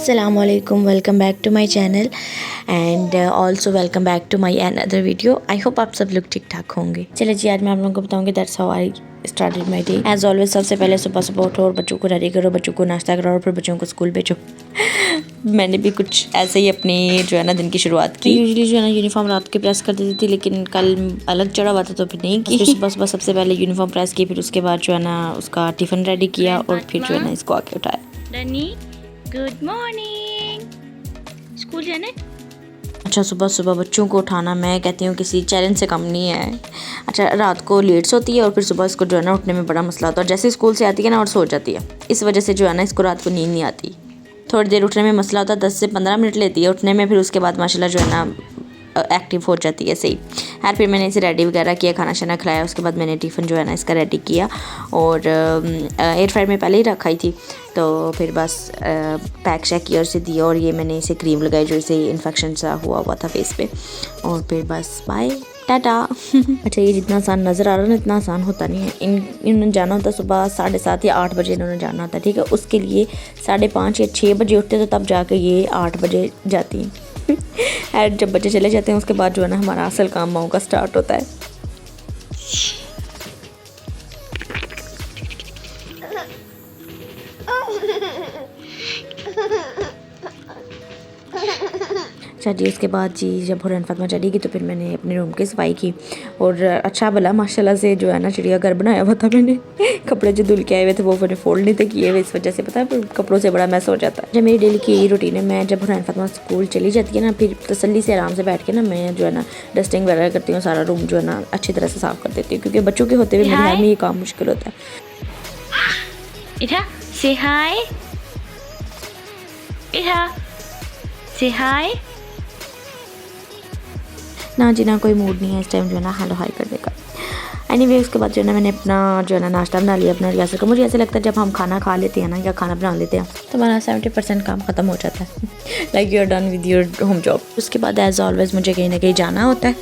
Assalamualaikum, welcome back to my channel and also welcome back to my another video. I hope आप सब लोग ठीक ठाक होंगे। चलिए जी, आज मैं आप लोगों को बताऊंगी that's how I started my day. As always सबसे पहले सुबह सुबह उठो और बच्चों को रेडी करो, बच्चों को नाश्ता कराओ और फिर बच्चों को स्कूल भेजो। मैंने भी कुछ ऐसे ही अपनी जो है ना दिन की शुरुआत की। यूजुअली जो है ना यूनिफॉर्म रात के प्रेस कर देती थी, लेकिन कल अलग चढ़ा हुआ था तो फिर नहीं की। सुबह सुबह सबसे पहले यूनिफॉर्म प्रेस की, फिर उसके बाद जो है ना उसका टिफ़िन रेडी किया और फिर जो है ना इसको आके उठाया। गुड मॉर्निंग, स्कूल जाना है। अच्छा, सुबह सुबह बच्चों को उठाना मैं कहती हूँ किसी चैलेंज से कम नहीं है। अच्छा, रात को लेट सोती है और फिर सुबह इसको जो है ना उठने में बड़ा मसला होता है, और जैसे स्कूल से आती है ना और सो जाती है। इस वजह से जो है ना इसको रात को नींद नहीं आती, थोड़ी देर उठने में मसला होता है, 10 से 15 मिनट लेती है उठने में, फिर उसके बाद माशाल्लाह जो है ना एक्टिव हो जाती है सही। फिर मैंने इसे रेडी वगैरह किया, खाना शाना खिलाया, उसके बाद मैंने टिफ़िन जो है ना इसका रेडी किया और एयर फ्रायर में पहले ही रखा ही थी, तो फिर बस पैक शैक किया और इसे दिया, और ये मैंने इसे क्रीम लगाई जो इसे इन्फेक्शन सा हुआ था फेस पे, और फिर बस बाय टाटा। अच्छा, ये जितना आसान नज़र आ रहा है ना इतना आसान होता नहीं है। इन्होंने जाना होता सुबह 7:30 या 8 बजे इन्होंने जाना होता, ठीक है। उसके लिए 5:30 या 6 बजे उठते तो तब जाके ये 8 बजे जाती हैं। और जब बच्चे चले जाते हैं उसके बाद जो है ना हमारा असल काम माओ का स्टार्ट होता है। अच्छा जी, उसके बाद जी जब हुरैन फातिमा चली गई तो फिर मैंने अपने रूम की सफाई की, और अच्छा भला माशाल्लाह से जो है ना चिड़ियाघर बनाया हुआ था मैंने। कपड़े जो धुल के आए हुए थे वो मैंने फोल्ड नहीं थे किए हुए, इस वजह से पता है कपड़ों से बड़ा मैस हो जाता है। जब मेरी डेली की यही रूटीन है, मैं जब हुरैन फातिमा स्कूल चली जाती है ना फिर तसल्ली से आराम से बैठ के ना मैं जो है ना डस्टिंग वगैरह करती हूँ, सारा रूम जो है ना अच्छी तरह से साफ़ कर देती हूँ, क्योंकि बच्चों के होते हुए मेरे घर में ये काम मुश्किल होता है। इठा से हाय, इठा से हाय। ना जी ना, कोई मूड नहीं है इस टाइम जो है ना हेलो हाई करने का। एनीवे, उसके बाद जो है ना मैंने अपना जो है ना नाश्ता बना लिया अपना रियासत का। मुझे ऐसा लगता है जब हम खाना खा लेते हैं ना या खाना बना लेते हैं तो हमारा 70% काम ख़त्म हो जाता है। Like you are done with your home job. उसके बाद एज ऑलवेज मुझे कहीं ना कहीं जाना होता है,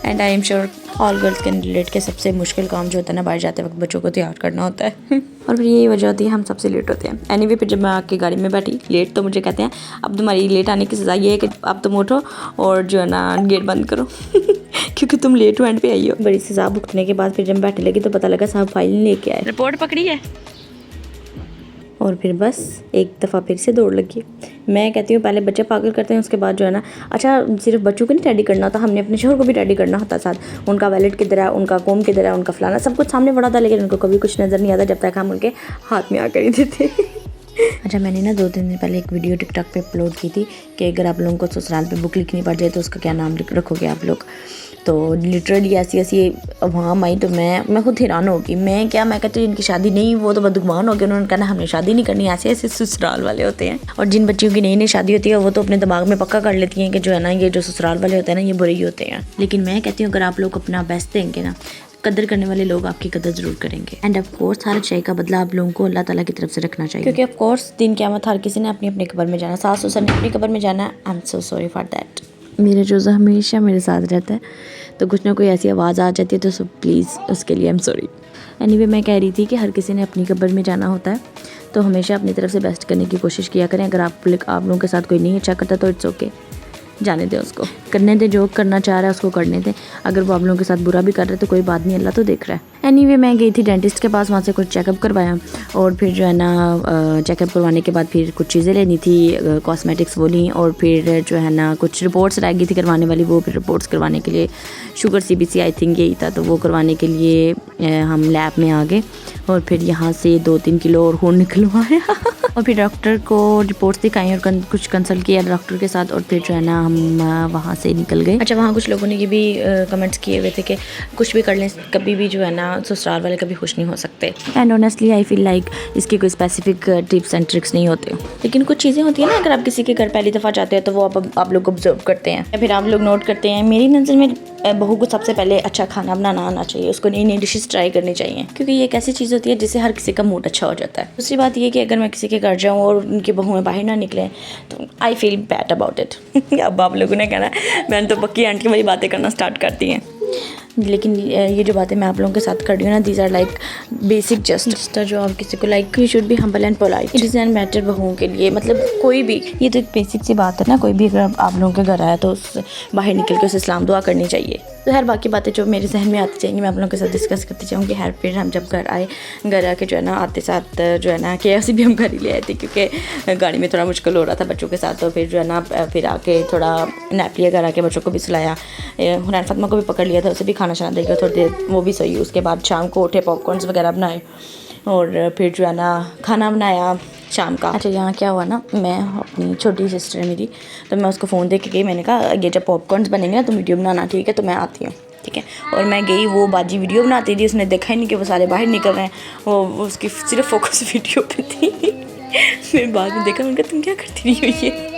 and I am sure all girls can relate के सबसे मुश्किल काम जो होता है ना बाहर जाते वक्त बच्चों को तैयार करना होता है। और फिर यही वजह होती है हम सबसे लेट होते हैं। एनीवे, फिर जब मैं आके गाड़ी में बैठी लेट, तो मुझे कहते हैं अब तुम्हारी लेट आने की सज़ा ये है कि अब तुम उठो और जो है ना गेट बंद करो क्योंकि तुम लेट एंड पे आई हो। बड़ी सज़ा भुगतने के बाद फिर जब बैठने लगी तो पता लगा साहब फाइल नहीं लेके आए, रिपोर्ट पकड़ी है, और फिर बस एक दफ़ा फिर से दौड़ लगी। मैं कहती हूँ पहले बच्चे पागल करते हैं, उसके बाद जो है ना अच्छा सिर्फ बच्चों को नहीं रेडी करना होता, हमने अपने शोहर को भी रेडी करना होता साथ। उनका वैलेट किधर है, उनका कॉम किधर है, उनका फलाना सब कुछ सामने पड़ा था, लेकिन उनको कभी कुछ नज़र नहीं आता जब तक हम उनके हाथ में आकर ही देते। अच्छा, मैंने ना 2-3 दिन पहले एक वीडियो टिकटॉक पे अपलोड की थी कि अगर आप लोगों को ससुराल पे बुक लिखनी पड़ जाए तो उसका क्या नाम रखोगे आप लोग। तो लिटरली ऐसी वहाँ आई तो मैं खुद हैरान होगी। मैं कहती हूँ इनकी शादी नहीं, वो तो बदगुमान हो गए, उन्होंने कहना हमने शादी नहीं करनी। ऐसे ससुराल वाले होते हैं, और जिन बच्चियों की नई नई शादी होती है वो तो अपने दिमाग में पक्का कर लेती हैं कि जो है ना ये जो ससुराल वाले होते हैं ना ये बुरे ही होते हैं। लेकिन मैं कहती हूँ अगर आप लोग अपना बेस्ट देंगे ना, कदर करने वाले लोग आपकी कदर ज़रूर करेंगे। एंड ऑफ कोर्स हर शय का बदला आप लोगों को अल्लाह ताला की तरफ से रखना चाहिए, क्योंकि ऑफ कोर्स दिन क़यामत हर किसी ने अपनी अपनी कब्र में जाना, सास ससुर ने अपनी कब्र में जाना। I am so sorry for that. मेरे रोज़ा हमेशा मेरे साथ रहता है, तो कुछ ना कोई ऐसी आवाज़ आ जाती है तो सब प्लीज़ उसके लिए आई एम सॉरी। एनीवे, मैं कह रही थी कि हर किसी ने अपनी कब्र में जाना होता है, तो हमेशा अपनी तरफ से बेस्ट करने की कोशिश किया करें। अगर आप लोगों के साथ कोई नहीं अच्छा करता तो इट्स ओके, जाने दे, उसको करने दे, जो करना चाह रहा है उसको करने दे। अगर वो आप लोगों के साथ बुरा भी कर रहे हैं तो कोई बात नहीं, अल्लाह तो देख रहा है। एनीवे, मैं गई थी डेंटिस्ट के पास, वहाँ से कुछ चेकअप करवाया, और फिर जो है ना चेकअप करवाने के बाद फिर कुछ चीज़ें लेनी थी, कॉस्मेटिक्स वो ली, और फिर जो है ना कुछ रिपोर्ट्स रह गई थी करवाने वाली, वो फिर रिपोर्ट्स करवाने के लिए शुगर CBC आई थिंक यही था, तो वो करवाने के लिए हम लैब में आ गए, और फिर यहाँ से 2-3 किलो और खून निकलवाया और फिर डॉक्टर को रिपोर्ट्स दिखाई और कुछ कंसल्ट किया डॉक्टर के साथ, और फिर जो है ना हम वहाँ से निकल गए। अच्छा, वहाँ कुछ लोगों ने ये भी कमेंट्स किए हुए थे कि कुछ भी कर लें कभी भी जो है ना ससुराल वाले कभी खुश नहीं हो सकते, and honestly I feel like इसके कोई स्पेसिफिक टिप्स एंड ट्रिक्स नहीं होते, लेकिन कुछ चीज़ें होती हैं ना, अगर आप किसी के घर पहली दफ़ा जाते हैं तो वो आप लोग ऑब्जर्व करते हैं या फिर आप लोग नोट करते हैं। मेरी नज़र में बहू को सबसे पहले अच्छा खाना बनाना आना चाहिए, उसको नई नई डिशेस ट्राई करनी चाहिए, क्योंकि ये एक ऐसी चीज़ होती है जिससे हर किसी का मूड अच्छा हो जाता है। दूसरी बात ये कि अगर मैं किसी के घर जाऊँ और उनकी बहुएं बाहर ना निकलें तो I feel bad about it. अब आप लोगों ने कहना मैंने तो पक्की आंटी वाली बातें करना स्टार्ट करती हैं। लेकिन ये जो बातें मैं आप लोगों के साथ कर रही हूँ ना, these are like basic just जो आप किसी को like you should be humble and polite. It is an matter बहुओं के लिए, मतलब कोई भी, ये तो एक बेसिक सी बात है ना। कोई भी अगर आप लोगों के घर आया तो उस बाहर निकल के उसे सलाम दुआ करनी चाहिए। तो खैर बाकी बातें जो मेरे जहन में आती जाएंगी मैं आप लोगों के साथ डिस्कस करती जाऊँगी। हर फिर हम जब घर आए, घर आके जो है ना आते साथ जो है ना KFC भी हम घर ही ले आए थे, क्योंकि गाड़ी में थोड़ा मुश्किल हो रहा था बच्चों के साथ। तो फिर जो है ना फिर आके थोड़ा नैप लिया, घर आके बच्चों को भी सुलाया, हुनैन फातिमा को भी पकड़ लिया था, उसे भी खाना शाना देगा थोड़ी देर, वो भी सही। उसके बाद शाम को उठे, पॉपकॉर्न्स वगैरह बनाए और फिर जो है ना खाना बनाया शाम का। अच्छा यहाँ क्या हुआ ना, मैं अपनी छोटी सिस्टर है मेरी, तो मैं उसको फ़ोन दे के गई, मैंने कहा ये जब पॉपकॉर्न्स बनेंगे ना तो वीडियो बनाना, ठीक है? तो मैं आती हूँ, ठीक है? और मैं गई, वो बाजी वीडियो बनाती थी, उसने देखा ही नहीं कि वो सारे बाहर निकल रहे हैं, वो उसकी सिर्फ फोकस वीडियो पे थी। फिर बाद में देखा, मैंने कहा तुम क्या करती रही हो ये?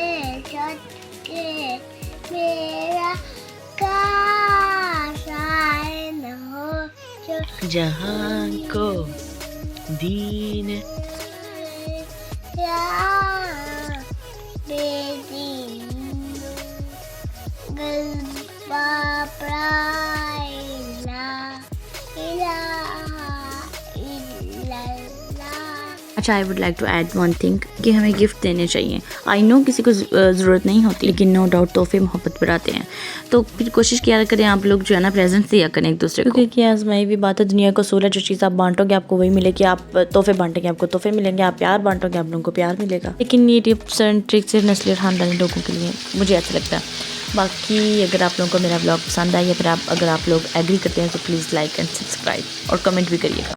जहां को दीन अच्छा, I would like to add one thing कि हमें गिफ्ट देने चाहिए। आई नो किसी को ज़रूरत नहीं होती, लेकिन नो डाउट तोहफे मोहब्बत बढ़ाते हैं। तो फिर कोशिश किया करें आप लोग जो है ना प्रेजेंट्स दिया करें एक दूसरे को, क्योंकि आजमाई भी बात है, दुनिया को सूल है, जो चीज़ आप बांटोगे आपको वही मिलेगी। आप तोहफे बांटेंगे आपको तोहफे मिलेंगे, आप प्यार बांटोगे आप लोगों को प्यार मिलेगा। लेकिन ये टिप्स एंड ट्रिक्स सिर्फ नस्ली और ख़ानदानी लोगों के लिए मुझे अच्छा लगता है। बाकी अगर आप लोगों को मेरा ब्लॉग पसंद आया या फिर अगर आप लोग एग्री करते हैं तो प्लीज़ लाइक एंड सब्सक्राइब और कमेंट भी करिएगा।